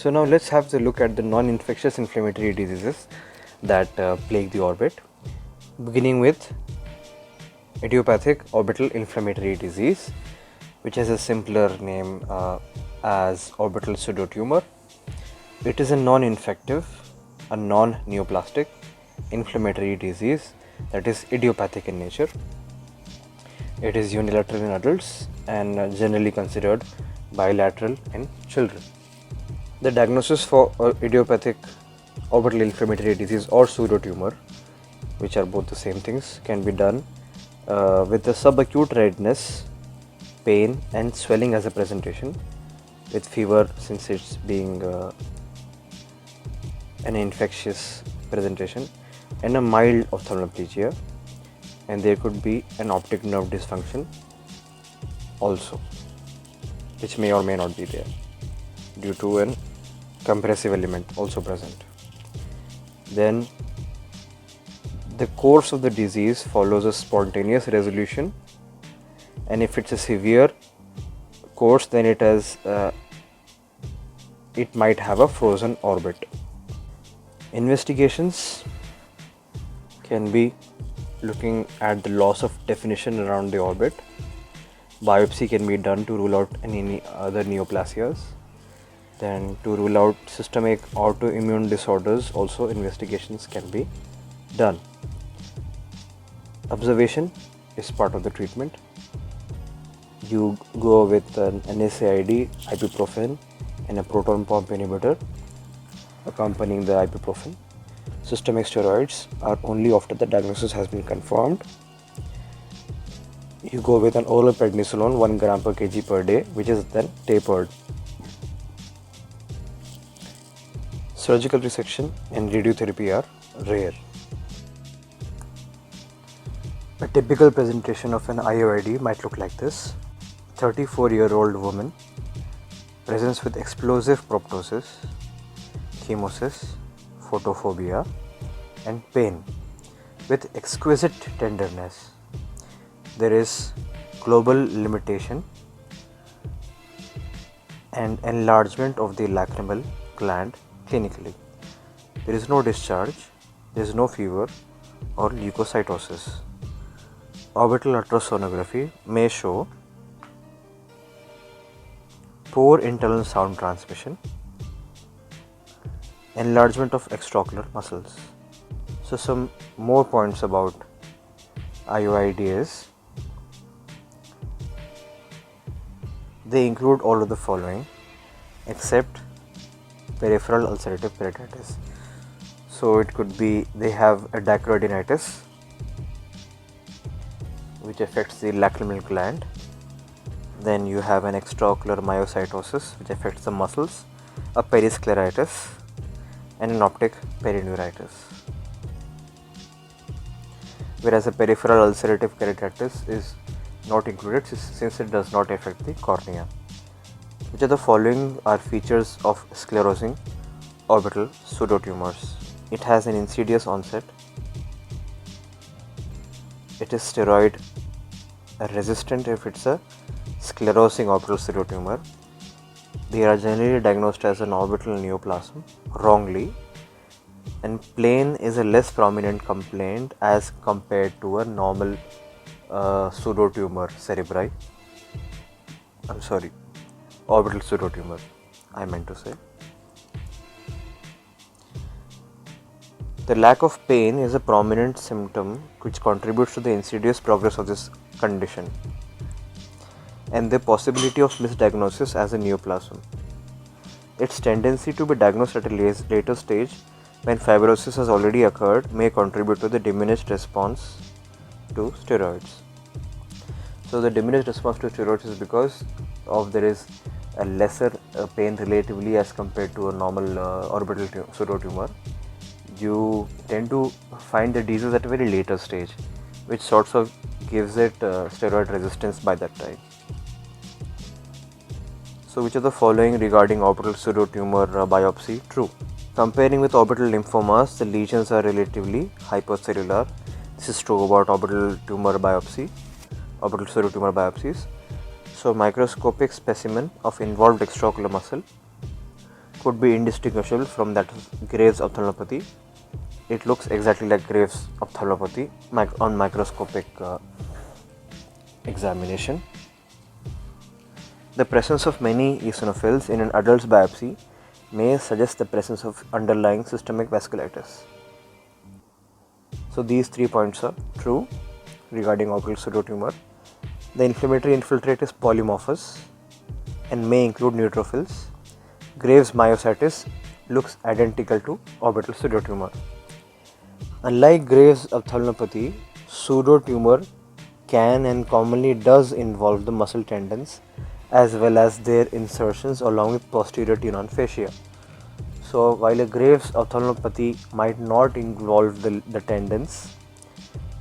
So now let's have a look at the non-infectious inflammatory diseases that plague the orbit, beginning with idiopathic orbital inflammatory disease, which has a simpler name as orbital pseudotumor. It is a non-infective, a non-neoplastic inflammatory disease that is idiopathic in nature. It is unilateral in adults and generally considered bilateral in children. The diagnosis for idiopathic orbital inflammatory disease or pseudotumor, which are both the same things, can be done with the subacute redness, pain and swelling as a presentation, with fever since it's being an infectious presentation, and a mild ophthalmoplegia, and there could be an optic nerve dysfunction also, which may or may not be there due to an compressive element also present. Then the course of the disease follows a spontaneous resolution, and if it's a severe course, then it might have a frozen orbit. Investigations can be looking at the loss of definition around the orbit. Biopsy can be done to rule out any other neoplasias. Then to rule out systemic autoimmune disorders, also investigations can be done. Observation is part of the treatment. You go with an NSAID, ibuprofen and a proton pump inhibitor accompanying the ibuprofen. Systemic steroids are only after the diagnosis has been confirmed. You go with an oral prednisolone 1 gram per kg per day, which is then tapered. Surgical resection and radiotherapy are rare. A typical presentation of an IOID might look like this. 34-year-old woman presents with explosive proptosis, chemosis, photophobia and pain with exquisite tenderness. There is global limitation and enlargement of the lacrimal gland clinically. There is no discharge, there is no fever or leukocytosis. Orbital ultrasonography may show poor internal sound transmission, enlargement of extraocular muscles. So some more points about IOID is they include all of the following except peripheral ulcerative keratitis. So it could be they have a dacryoadenitis which affects the lacrimal gland. Then you have an extraocular myositis which affects the muscles, a periscleritis and an optic perineuritis. Whereas a peripheral ulcerative keratitis is not included since it does not affect the cornea. Which of the following are features of sclerosing orbital pseudotumors? It has an insidious onset. It is steroid resistant if it's a sclerosing orbital pseudotumor. They are generally diagnosed as an orbital neoplasm wrongly, and plain is a less prominent complaint as compared to a normal pseudotumor cerebri. Orbital pseudotumor, I meant to say. The lack of pain is a prominent symptom which contributes to the insidious progress of this condition and the possibility of misdiagnosis as a neoplasm. Its tendency to be diagnosed at a later stage when fibrosis has already occurred may contribute to the diminished response to steroids. So the diminished response to steroids is because of there is a lesser pain relatively as compared to a normal orbital pseudotumor. You tend to find the disease at a very later stage, which sorts of gives it steroid resistance by that time. So which of the following regarding orbital pseudotumor biopsy true? Comparing with orbital lymphomas, the lesions are relatively hypercellular. This is true about orbital pseudotumor biopsies. So microscopic specimen of involved extraocular muscle could be indistinguishable from that of Graves' ophthalmopathy. It looks exactly like Graves' ophthalmopathy on microscopic examination. The presence of many eosinophils in an adult's biopsy may suggest the presence of underlying systemic vasculitis. So these 3 points are true regarding orbital pseudotumor. The inflammatory infiltrate is polymorphous and may include neutrophils. Graves' myositis looks identical to orbital pseudotumor. Unlike Graves' ophthalmopathy, pseudotumor can and commonly does involve the muscle tendons as well as their insertions along with posterior tenon fascia. So while a Graves' ophthalmopathy might not involve the tendons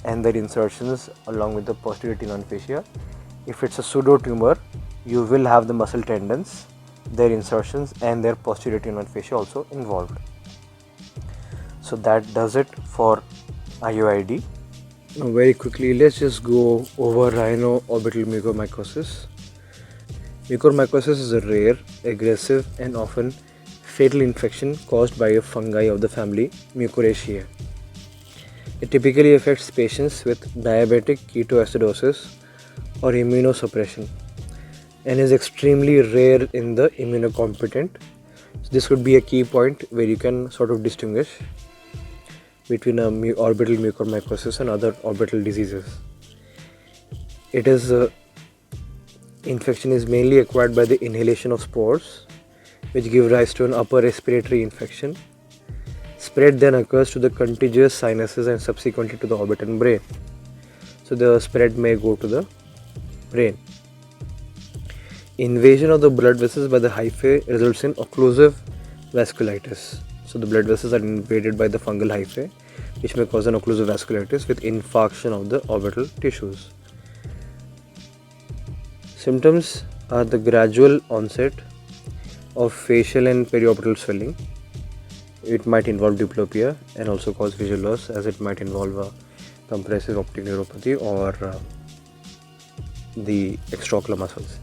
and their insertions along with the posterior tenon fascia, if it's a pseudotumor, you will have the muscle tendons, their insertions and their posterior tenon fascia also involved. So that does it for IOID. Now very quickly, let's just go over rhino-orbital mucormycosis. Mucormycosis is a rare, aggressive and often fatal infection caused by a fungi of the family Mucorrhaceae. It typically affects patients with diabetic ketoacidosis or immunosuppression and is extremely rare in the immunocompetent. So this could be a key point where you can sort of distinguish between orbital mucormycosis and other orbital diseases. Infection is mainly acquired by the inhalation of spores, which give rise to an upper respiratory infection. Spread then occurs to the contiguous sinuses and subsequently to the orbit and brain. So the spread may go to the brain. Invasion of the blood vessels by the hyphae results in occlusive vasculitis. So the blood vessels are invaded by the fungal hyphae, which may cause an occlusive vasculitis with infarction of the orbital tissues. Symptoms are the gradual onset of facial and periorbital swelling. It might involve diplopia and also cause visual loss, as it might involve compressive optic neuropathy or the extraocular muscles.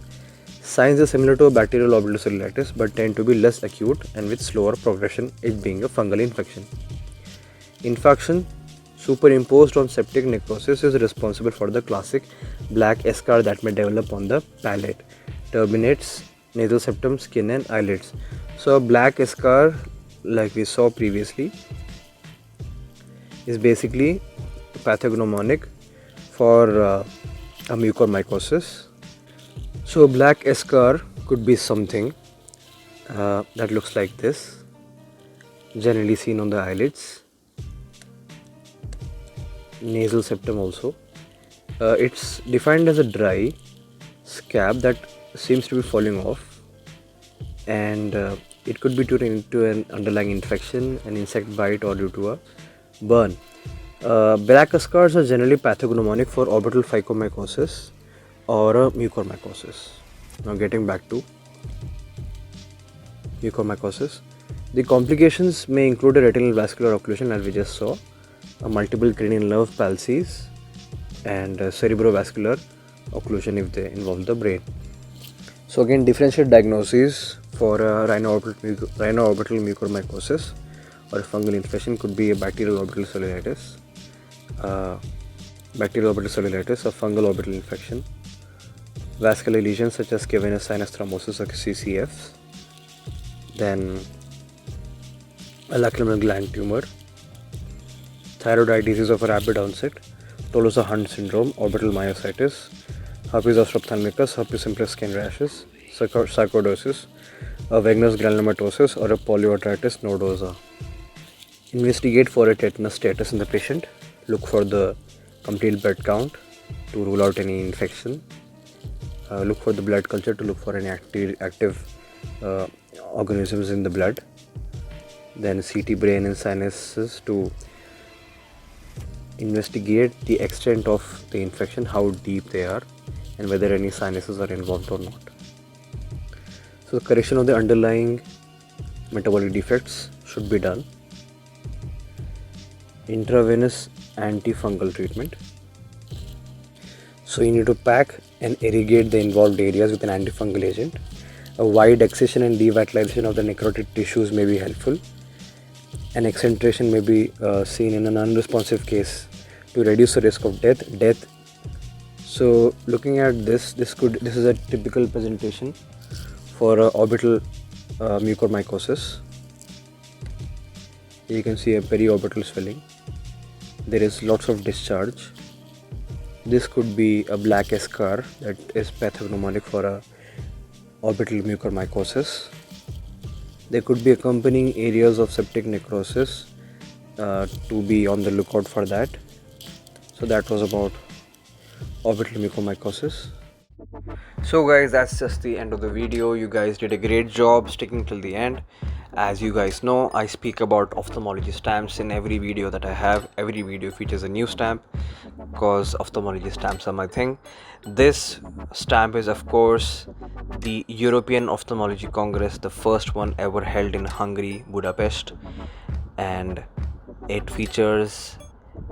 Signs are similar to a bacterial orbital cellulitis but tend to be less acute and with slower progression, it being a fungal infection. Infarction superimposed on septic necrosis is responsible for the classic black eschar that may develop on the palate, turbinates, nasal septum, skin and eyelids. So a black eschar, like we saw previously, is basically pathognomonic for a mucormycosis. So black eschar could be something that looks like this, generally seen on the eyelids, nasal septum also. It's defined as a dry scab that seems to be falling off, and it could be due to an underlying infection, an insect bite or due to a burn. Black eschars are generally pathognomonic for orbital phycomycosis or a mucormycosis. Now getting back to mucormycosis, the complications may include a retinal vascular occlusion, as we just saw, a multiple cranial nerve palsies and cerebrovascular occlusion if they involve the brain. So again, differential diagnoses for rhino-orbital mucormycosis or a fungal infection could be a bacterial orbital cellulitis, a fungal orbital infection, vascular lesions such as cavernous sinus thrombosis or CCF, then a lacrimal gland tumor, thyroid eye disease of a rapid onset, Tolosa-Hunt syndrome, orbital myositis, herpes zoster ophthalmicus, herpes simplex skin rashes, sarcoidosis, a Wegener's granulomatosis or a polyarteritis nodosa. Investigate for a tetanus status in the patient. Look for the complete blood count to rule out any infection. Look for the blood culture to look for any active organisms in the blood. Then CT brain and sinuses to investigate the extent of the infection, how deep they are, and whether any sinuses are involved or not. So the correction of the underlying metabolic defects should be done. Intravenous antifungal treatment. So you need to pack and irrigate the involved areas with an antifungal agent. A wide excision and devitalization of the necrotic tissues may be helpful. An excenteration may be seen in an unresponsive case to reduce the risk of death. So looking at this is a typical presentation for orbital mucormycosis. You can see a periorbital swelling. There is lots of discharge. This could be a black scar that is pathognomonic for a orbital mucormycosis. There could be accompanying areas of septic necrosis, to be on the lookout for that. So that was about orbital mucormycosis. So guys, that's just the end of the video. You guys did a great job sticking till the end. As you guys know, I speak about ophthalmology stamps in every video that I have. Every video features a new stamp because ophthalmology stamps are my thing. This stamp is of course the European Ophthalmology Congress, the first one ever held in Hungary, Budapest, and it features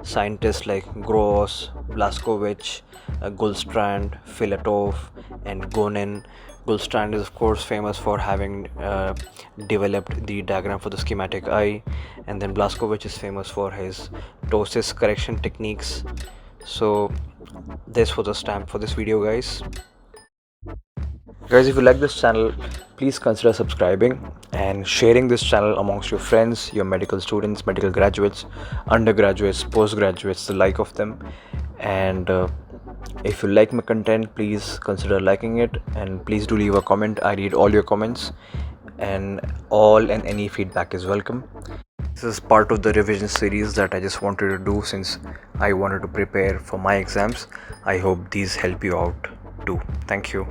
scientists like Gross, Blaskowicz, Gullstrand, Filatov, and Gonin. Gullstrand is of course famous for having developed the diagram for the schematic eye, and then Blaskowicz is famous for his ptosis correction techniques. So this was a stamp for this video, guys. Guys, if you like this channel, please consider subscribing and sharing this channel amongst your friends, your medical students, medical graduates, undergraduates, postgraduates, the like of them. And if you like my content, please consider liking it, and please do leave a comment. I read all your comments, and all and any feedback is welcome. This is part of the revision series that I just wanted to do since I wanted to prepare for my exams. I hope these help you out too. Thank you.